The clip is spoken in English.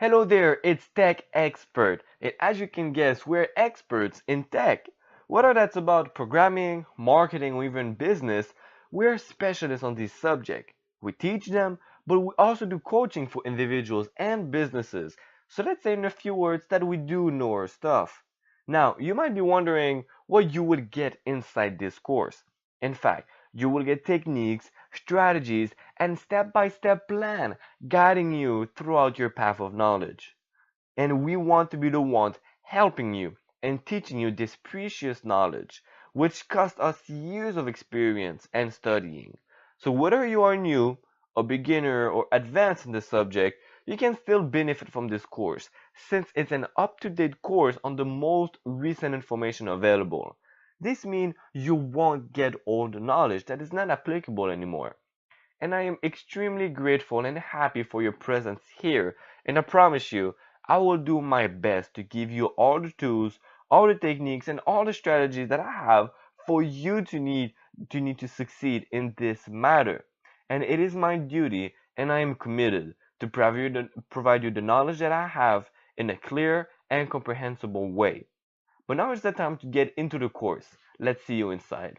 Hello there, it's Tech Expert, and as you can guess, we're experts in tech. Whether that's about programming, marketing, or even business, we're specialists on this subject. We teach them, but we also do coaching for individuals and businesses. So let's say in a few words that we do know our stuff. Now, you might be wondering what you would get inside this course. In fact, you will get techniques, strategies, and step-by-step plan guiding you throughout your path of knowledge. And we want to be the ones helping you and teaching you this precious knowledge, which cost us years of experience and studying. So whether you are new, a beginner, or advanced in the subject, you can still benefit from this course, since it's an up-to-date course on the most recent information available. This means you won't get all the knowledge that is not applicable anymore. And I am extremely grateful and happy for your presence here, and I promise you, I will do my best to give you all the tools, all the techniques, and all the strategies that I have for you to succeed in this matter. And it is my duty, and I am committed to provide you the knowledge that I have in a clear and comprehensible way. But now is the time to get into the course. Let's see you inside.